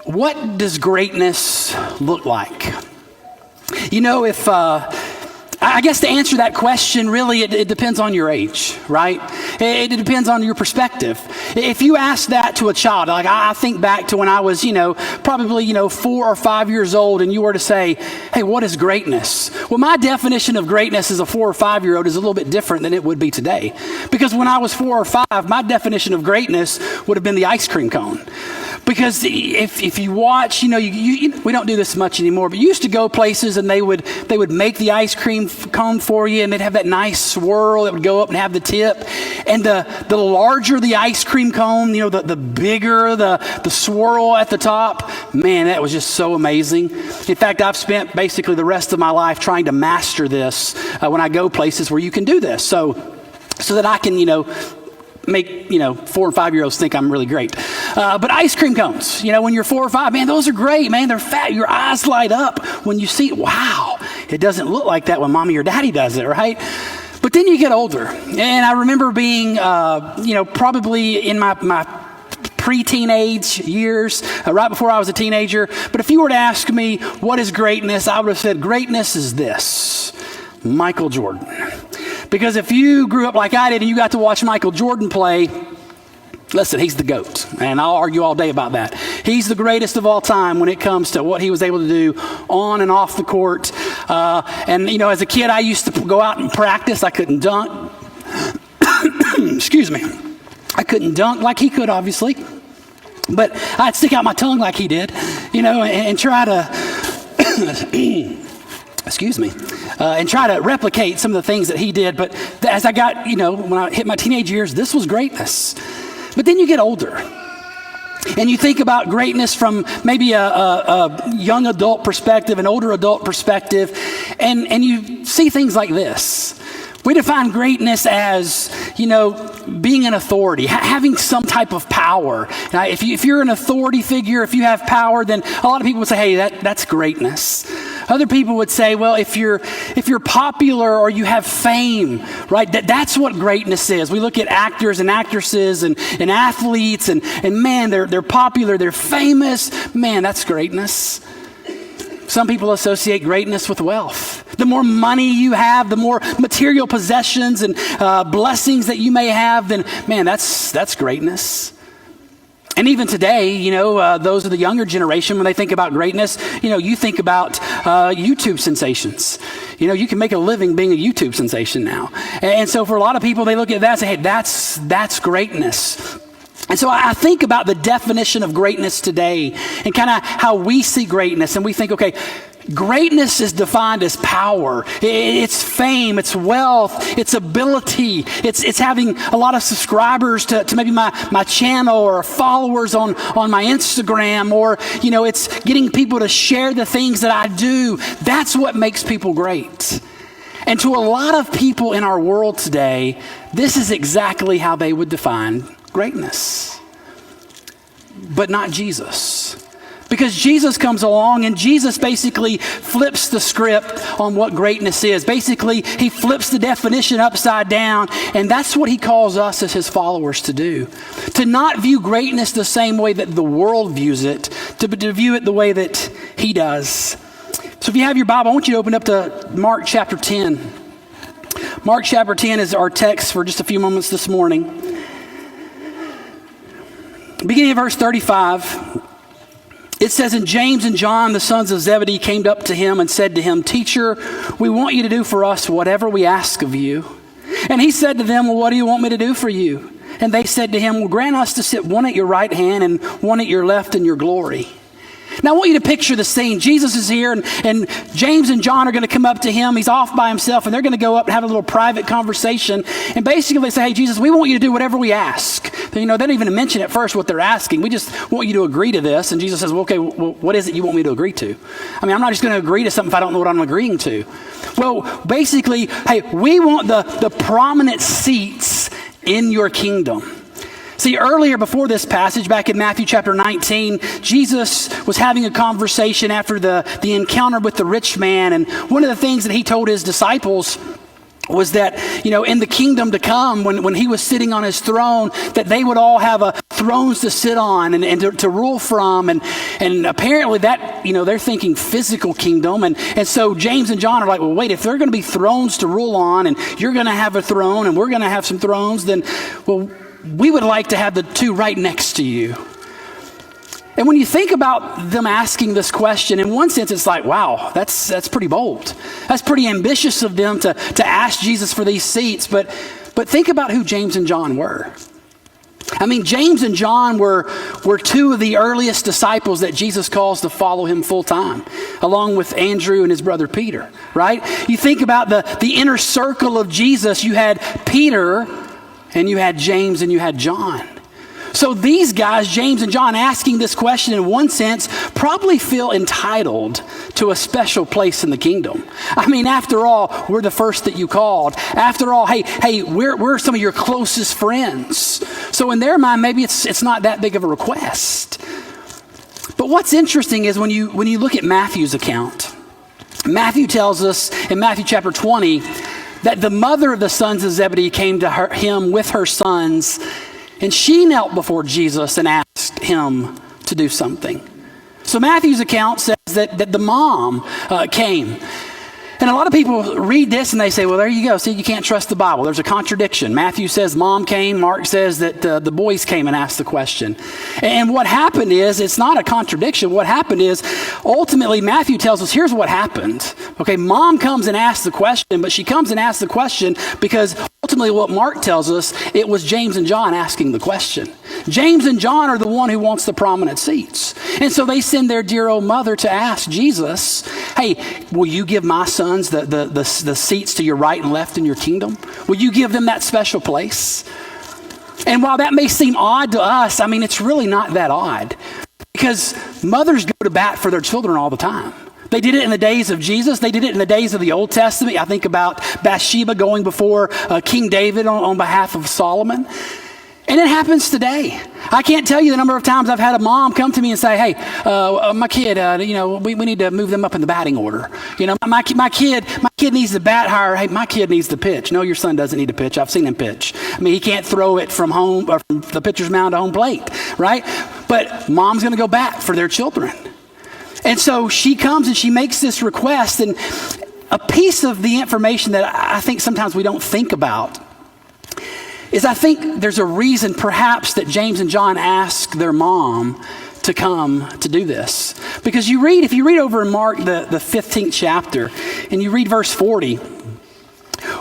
What does greatness look like? If I guess to answer that question, really, it depends on your age, right? It depends on your perspective. If you ask that to a child, like I think back to when I was, probably, 4 or 5 years old, and you were to say, hey, what is greatness? Well, my definition of greatness as a 4 or 5 year old is a little bit different than it would be today. Because when I was 4 or 5, my definition of greatness would have been the ice cream cone. Because if you watch, we don't do this much anymore, but you used to go places and they would make the ice cream cone for you, and they'd have that nice swirl that would go up and have the tip. And the larger the ice cream cone, the bigger the swirl at the top. Man, that was just so amazing. In fact, I've spent basically the rest of my life trying to master this when I go places where you can do this, so that I can, make 4 and 5 year olds think I'm really great. But ice cream cones, when you're 4 or 5, man, those are great, man. They're fat. Your eyes light up when you see it. Wow, it doesn't look like that when mommy or daddy does it, right? But then you get older, and I remember being, probably in my pre-teenage years, right before I was a teenager. But if you were to ask me what is greatness, I would have said greatness is this: Michael Jordan. Because if you grew up like I did and you got to watch Michael Jordan play, listen, he's the GOAT. And I'll argue all day about that. He's the greatest of all time when it comes to what he was able to do on and off the court. As a kid, I used to go out and practice. I couldn't dunk. Excuse me. I couldn't dunk like he could, obviously. But I'd stick out my tongue like he did, and try to... excuse me, and try to replicate some of the things that he did. But as I got, when I hit my teenage years, this was greatness. But then you get older, and you think about greatness from maybe a young adult perspective, an older adult perspective, and you see things like this. We define greatness as, being an authority, having some type of power. Now, if you're an authority figure, if you have power, then a lot of people would say, hey, that's greatness. Other people would say, well, if you're popular or you have fame, right, that's what greatness is. We look at actors and actresses and athletes, and man, they're popular, they're famous. Man, that's greatness. Some people associate greatness with wealth. The more money you have, the more material possessions and blessings that you may have, then man, that's greatness. And even today, those of the younger generation, when they think about greatness, you think about YouTube sensations. You can make a living being a YouTube sensation now. And so for a lot of people, they look at that and say, hey, that's greatness. And so I think about the definition of greatness today and kind of how we see greatness. And we think, okay, greatness is defined as power. It's fame, it's wealth, it's ability, it's having a lot of subscribers to maybe my channel, or followers on my Instagram, or, it's getting people to share the things that I do. That's what makes people great. And to a lot of people in our world today, this is exactly how they would define greatness. But not Jesus. Because Jesus comes along and Jesus basically flips the script on what greatness is. Basically, he flips the definition upside down, and that's what he calls us as his followers to do. To not view greatness the same way that the world views it, to view it the way that he does. So if you have your Bible, I want you to open up to Mark chapter 10. Mark chapter 10 is our text for just a few moments this morning. Beginning of verse 35, it says, and James and John, the sons of Zebedee, came up to him and said to him, Teacher, we want you to do for us whatever we ask of you. And he said to them, well, what do you want me to do for you? And they said to him, well, grant us to sit one at your right hand and one at your left in your glory. Now, I want you to picture the scene. Jesus is here, and James and John are going to come up to him. He's off by himself, and they're going to go up and have a little private conversation. And basically they say, hey, Jesus, we want you to do whatever we ask. They don't even mention at first what they're asking. We just want you to agree to this. And Jesus says, well, okay, well, what is it you want me to agree to? I mean, I'm not just going to agree to something if I don't know what I'm agreeing to. Well, basically, hey, we want the prominent seats in your kingdom. See, earlier before this passage, back in Matthew chapter 19, Jesus was having a conversation after the encounter with the rich man. And one of the things that he told his disciples was that, in the kingdom to come, when he was sitting on his throne, that they would all have thrones to sit on and to rule from. And apparently that, they're thinking physical kingdom. And so James and John are like, well, wait, if there are going to be thrones to rule on, and you're going to have a throne, and we're going to have some thrones, then, well, we would like to have the two right next to you. And when you think about them asking this question, in one sense, it's like, wow, that's pretty bold. That's pretty ambitious of them to ask Jesus for these seats. But think about who James and John were. I mean, James and John were two of the earliest disciples that Jesus calls to follow him full time, along with Andrew and his brother Peter, right? You think about the inner circle of Jesus. You had Peter, and you had James, and you had John. So these guys, James and John, asking this question in one sense, probably feel entitled to a special place in the kingdom. I mean, after all, we're the first that you called. After all, hey, we're some of your closest friends. So in their mind, maybe it's not that big of a request. But what's interesting is when you look at Matthew's account, Matthew tells us in Matthew chapter 20 that the mother of the sons of Zebedee came to him with her sons, and she knelt before Jesus and asked him to do something. So Matthew's account says that the mom came. And a lot of people read this and they say, well, there you go. See, you can't trust the Bible. There's a contradiction. Matthew says mom came. Mark says that the boys came and asked the question. And what happened is, it's not a contradiction. What happened is, ultimately, Matthew tells us, here's what happened. Okay, mom comes and asks the question, but she comes and asks the question because ultimately what Mark tells us, it was James and John asking the question. James and John are the one who wants the prominent seats. And so they send their dear old mother to ask Jesus, hey, will you give my sons the seats to your right and left in your kingdom? Will you give them that special place? And while that may seem odd to us, I mean, it's really not that odd, because mothers go to bat for their children all the time. They did it in the days of Jesus. They did it in the days of the Old Testament. I think about Bathsheba going before King David on behalf of Solomon. And it happens today. I can't tell you the number of times I've had a mom come to me and say, hey, my kid, we need to move them up in the batting order. My kid needs to bat higher. Hey, my kid needs to pitch. No, your son doesn't need to pitch. I've seen him pitch. I mean, he can't throw it from home or from the pitcher's mound to home plate, right? But mom's going to go bat for their children. And so she comes and she makes this request. And a piece of the information that I think sometimes we don't think about is, I think there's a reason perhaps that James and John ask their mom to come to do this. Because if you read over in Mark, the 15th chapter, and you read verse 40,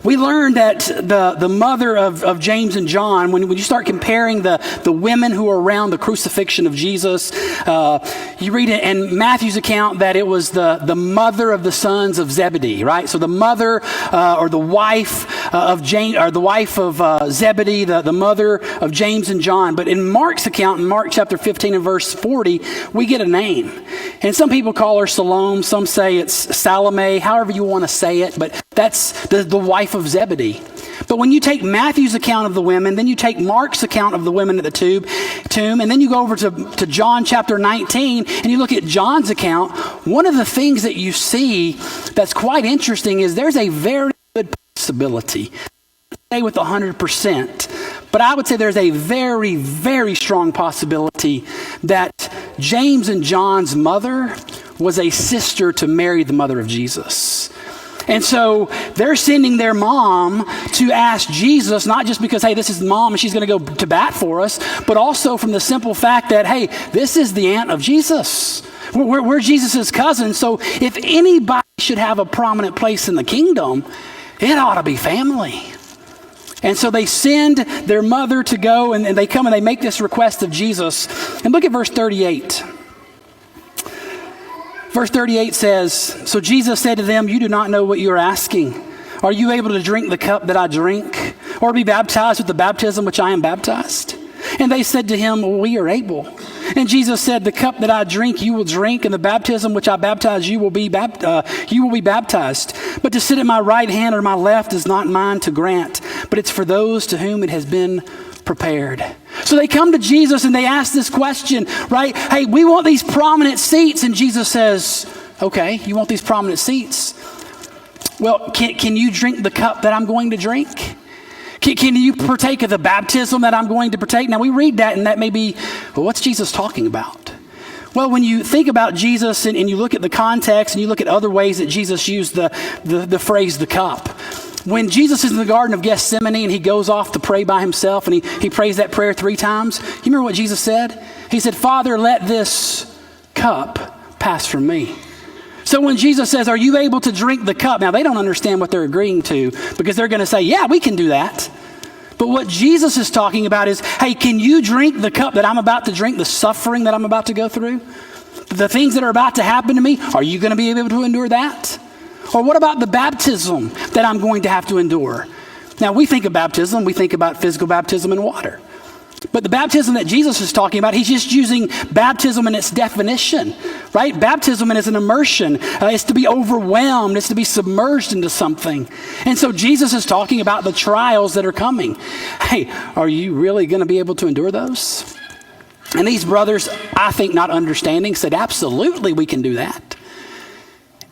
we learned that the mother of James and John, when you start comparing the women who were around the crucifixion of Jesus, you read it in Matthew's account that it was the mother of the sons of Zebedee, right? So the mother or the wife of James, or the wife of Zebedee, the mother of James and John. But in Mark's account, in Mark chapter 15 and verse 40, we get a name. And some people call her Salome. Some say it's Salome, however you want to say it. But that's the wife of Zebedee. But when you take Matthew's account of the women, then you take Mark's account of the women at the tomb, and then you go over to John chapter 19, and you look at John's account, one of the things that you see that's quite interesting is there's a very good possibility, say with 100%, but I would say there's a very, very strong possibility that James and John's mother was a sister to Mary, the mother of Jesus. And so they're sending their mom to ask Jesus, not just because, hey, this is mom and she's going to go to bat for us, but also from the simple fact that, hey, this is the aunt of Jesus. We're Jesus' cousin. So if anybody should have a prominent place in the kingdom, it ought to be family. And so they send their mother to go, and they come and they make this request of Jesus. And look at verse 38. Verse 38 says, so Jesus said to them, you do not know what you are asking. Are you able to drink the cup that I drink, or be baptized with the baptism which I am baptized? And they said to him, well, we are able. And Jesus said, the cup that I drink, you will drink, and the baptism which I baptize, you will be baptized. But to sit at my right hand or my left is not mine to grant, but it's for those to whom it has been prepared. So they come to Jesus and they ask this question, right? Hey, we want these prominent seats. And Jesus says, okay, you want these prominent seats? Well, can you drink the cup that I'm going to drink? Can you partake of the baptism that I'm going to partake? Now we read that and that may be, well, what's Jesus talking about? Well, when you think about Jesus and you look at the context and you look at other ways that Jesus used the phrase the cup. When Jesus is in the Garden of Gethsemane and he goes off to pray by himself and he prays that prayer 3 times, you remember what Jesus said? He said, Father, let this cup pass from me. So when Jesus says, are you able to drink the cup? Now, they don't understand what they're agreeing to because they're going to say, yeah, we can do that. But what Jesus is talking about is, hey, can you drink the cup that I'm about to drink, the suffering that I'm about to go through? The things that are about to happen to me, are you going to be able to endure that? Or what about the baptism that I'm going to have to endure? Now, we think of baptism, we think about physical baptism in water. But the baptism that Jesus is talking about, he's just using baptism in its definition, right? Baptism is an immersion. It's to be overwhelmed. It's to be submerged into something. And so Jesus is talking about the trials that are coming. Hey, are you really going to be able to endure those? And these brothers, I think not understanding, said, absolutely we can do that.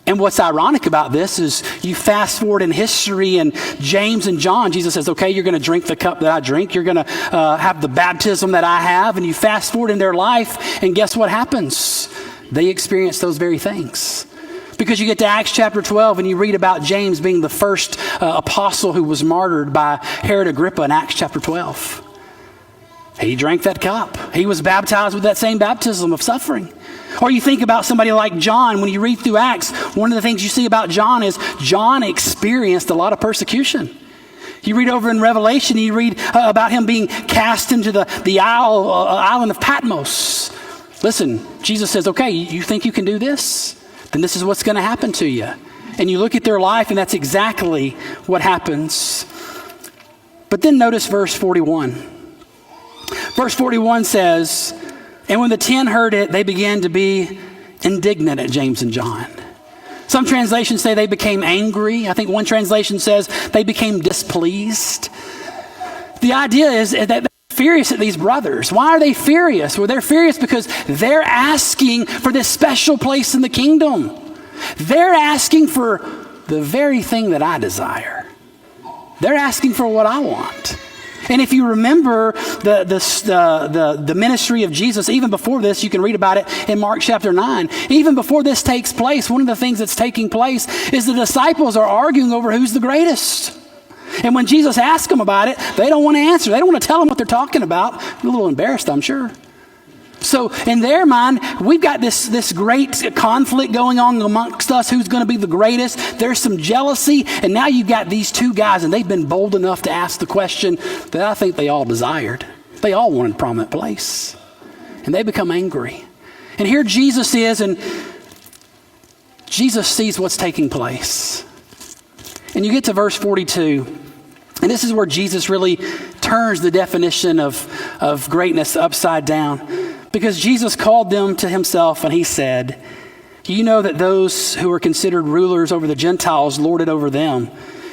And what's ironic about this is you fast forward in history and James and John, Jesus says, okay, you're going to drink the cup that I drink. You're going to have the baptism that I have. And you fast forward in their life and guess what happens? They experience those very things. Because you get to Acts chapter 12 and you read about James being the first apostle who was martyred by Herod Agrippa in Acts chapter 12. He drank that cup. He was baptized with that same baptism of suffering. Or you think about somebody like John. When you read through Acts, one of the things you see about John is John experienced a lot of persecution. You read over in Revelation, you read about him being cast into the island of Patmos. Listen, Jesus says, okay, you think you can do this? Then this is what's going to happen to you. And you look at their life, and that's exactly what happens. But then notice verse 41. Verse 41 says, and when the 10 heard it, they began to be indignant at James and John. Some translations say they became angry. I think one translation says they became displeased. The idea is that they're furious at these brothers. Why are they furious? Well, they're furious because they're asking for this special place in the kingdom. They're asking for the very thing that I desire. They're asking for what I want. And if you remember the ministry of Jesus, even before this, you can read about it in Mark chapter 9. Even before this takes place, one of the things that's taking place is the disciples are arguing over who's the greatest. And when Jesus asks them about it, they don't want to answer. They don't want to tell them what they're talking about. A little embarrassed, I'm sure. So in their mind, we've got this great conflict going on amongst us. Who's going to be the greatest? There's some jealousy. And now you've got these two guys, and they've been bold enough to ask the question that I think they all desired. They all wanted a prominent place. And they become angry. And here Jesus is, and Jesus sees what's taking place. And you get to verse 42. And this is where Jesus really turns the definition of greatness upside down. Because Jesus called them to himself and he said, you know that those who are considered rulers over the Gentiles lord it over them,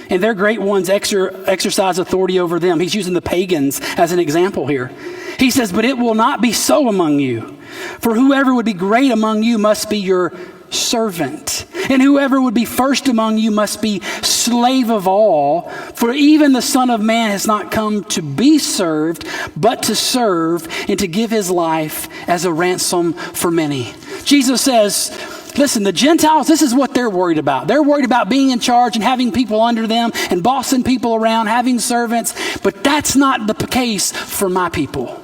and their great ones exercise authority over them. He's using the pagans as an example here. He says, but it will not be so among you. For whoever would be great among you must be your servant. And whoever would be first among you must be slave of all. For even the Son of Man has not come to be served, but to serve and to give his life as a ransom for many. Jesus says, listen, the Gentiles, this is what they're worried about. They're worried about being in charge and having people under them and bossing people around, having servants. But that's not the case for my people.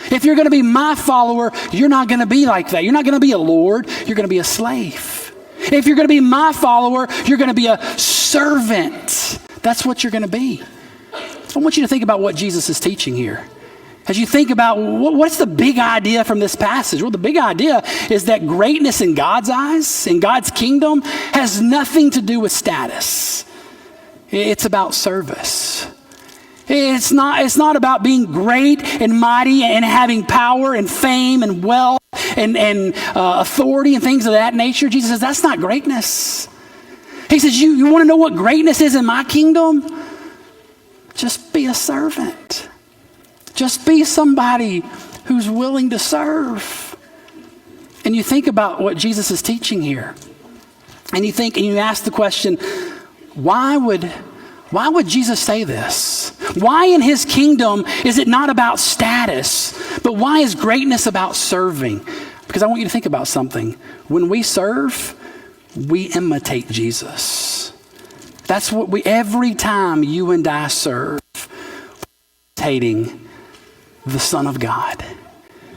If you're going to be my follower, you're not going to be like that. You're not going to be a lord. You're going to be a slave. If you're going to be my follower, you're going to be a servant. That's what you're going to be. I want you to think about what Jesus is teaching here. As you think about what's the big idea from this passage? Well, the big idea is that greatness in God's eyes, in God's kingdom, has nothing to do with status. It's about service. It's not about being great and mighty and having power and fame and wealth and authority and things of that nature. Jesus says that's not greatness. He says, you want to know what greatness is in my kingdom? Just be a servant. Just be somebody who's willing to serve. And you think about what Jesus is teaching here. And you think and you ask the question, why would Jesus say this? Why in his kingdom is it not about status, but why is greatness about serving? Because I want you to think about something. When we serve, we imitate Jesus. That's what every time you and I serve, imitating the Son of God.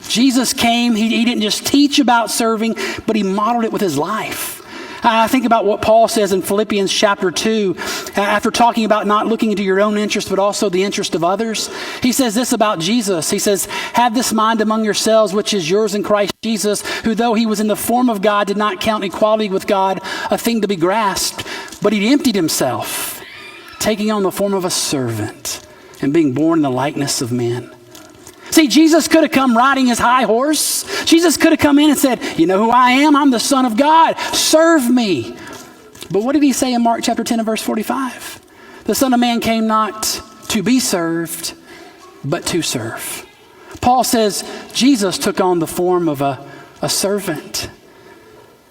Jesus came, he didn't just teach about serving, but he modeled it with his life. I think about what Paul says in Philippians chapter 2, after talking about not looking into your own interest, but also the interest of others. He says this about Jesus. He says, have this mind among yourselves, which is yours in Christ Jesus, who though he was in the form of God, did not count equality with God a thing to be grasped, but he emptied himself, taking on the form of a servant and being born in the likeness of men. See, Jesus could have come riding his high horse. Jesus could have come in and said, you know who I am? I'm the Son of God. Serve me. But what did he say in Mark chapter 10 and verse 45? The Son of Man came not to be served, but to serve. Paul says Jesus took on the form of a servant.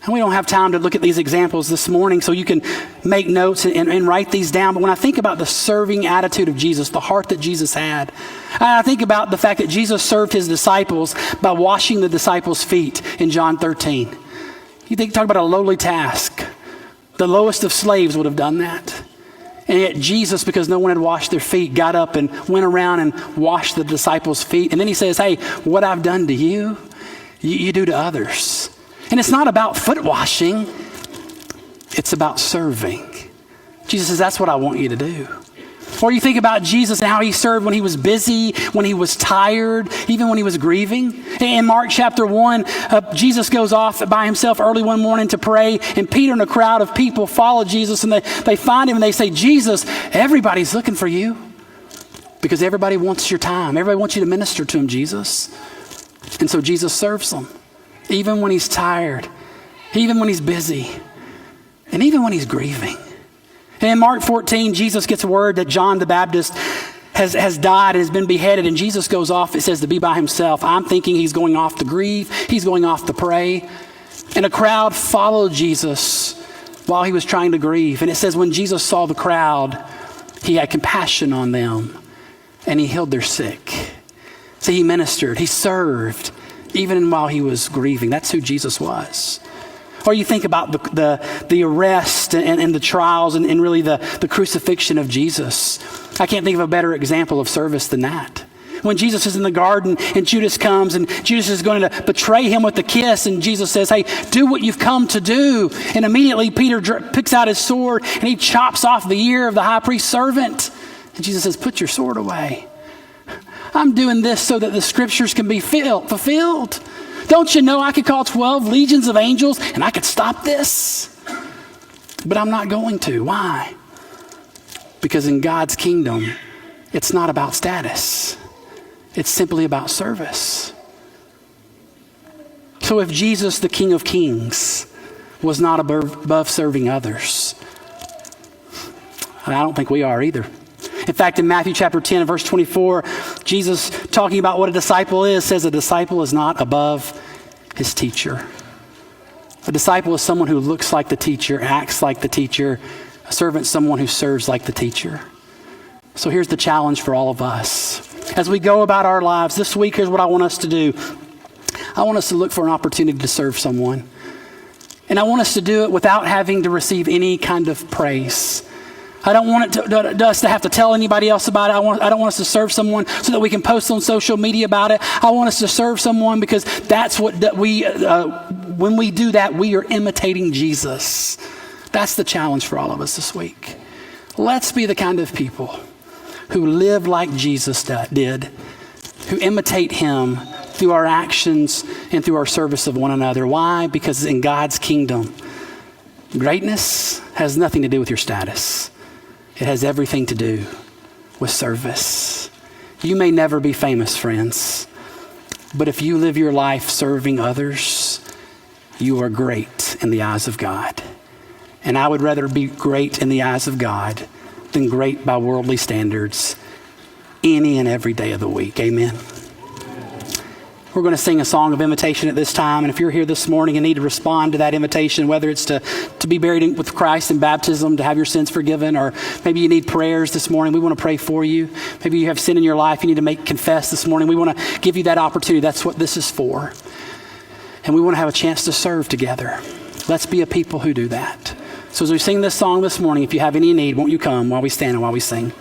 And we don't have time to look at these examples this morning, so you can make notes and write these down. But when I think about the serving attitude of Jesus, the heart that Jesus had, I think about the fact that Jesus served his disciples by washing the disciples' feet in John 13. Talk about a lowly task. The lowest of slaves would have done that. And yet Jesus, because no one had washed their feet, got up and went around and washed the disciples' feet. And then he says, hey, what I've done to you, you do to others. And it's not about foot washing. It's about serving. Jesus says, that's what I want you to do. Or you think about Jesus and how he served when he was busy, when he was tired, even when he was grieving. In Mark chapter 1, Jesus goes off by himself early one morning to pray, and Peter and a crowd of people follow Jesus, and they find him and they say, Jesus, everybody's looking for you because everybody wants your time. Everybody wants you to minister to him, Jesus. And so Jesus serves them. Even when he's tired, even when he's busy, and even when he's grieving. And in Mark 14, Jesus gets word that John the Baptist has died and has been beheaded, and Jesus goes off, it says, to be by himself. I'm thinking he's going off to grieve, he's going off to pray. And a crowd followed Jesus while he was trying to grieve. And it says when Jesus saw the crowd, he had compassion on them, and he healed their sick. So he ministered, he served, even while he was grieving. That's who Jesus was. Or you think about the arrest and the trials and really the crucifixion of Jesus. I can't think of a better example of service than that. When Jesus is in the garden and Judas comes and Judas is going to betray him with a kiss, and Jesus says, hey, do what you've come to do. And immediately Peter picks out his sword and he chops off the ear of the high priest's servant. And Jesus says, put your sword away. I'm doing this so that the scriptures can be fulfilled. Don't you know I could call 12 legions of angels and I could stop this? But I'm not going to. Why? Because in God's kingdom, it's not about status. It's simply about service. So if Jesus, the King of Kings, was not above serving others, I don't think we are either. In fact, in Matthew chapter 10, verse 24, Jesus, talking about what a disciple is, says a disciple is not above his teacher. A disciple is someone who looks like the teacher, acts like the teacher. A servant is someone who serves like the teacher. So here's the challenge for all of us. As we go about our lives this week, here's what I want us to do. I want us to look for an opportunity to serve someone. And I want us to do it without having to receive any kind of praise. I don't want us to have to tell anybody else about it. I don't want us to serve someone so that we can post on social media about it. I want us to serve someone because that's what when we do that, we are imitating Jesus. That's the challenge for all of us this week. Let's be the kind of people who live like Jesus did, who imitate him through our actions and through our service of one another. Why? Because in God's kingdom, greatness has nothing to do with your status. It has everything to do with service. You may never be famous, friends, but if you live your life serving others, you are great in the eyes of God. And I would rather be great in the eyes of God than great by worldly standards any and every day of the week. Amen. We're going to sing a song of invitation at this time. And if you're here this morning and need to respond to that invitation, whether it's to be buried with Christ in baptism, to have your sins forgiven, or maybe you need prayers this morning, we want to pray for you. Maybe you have sin in your life you need to confess this morning. We want to give you that opportunity. That's what this is for. And we want to have a chance to serve together. Let's be a people who do that. So as we sing this song this morning, if you have any need, won't you come while we stand and while we sing?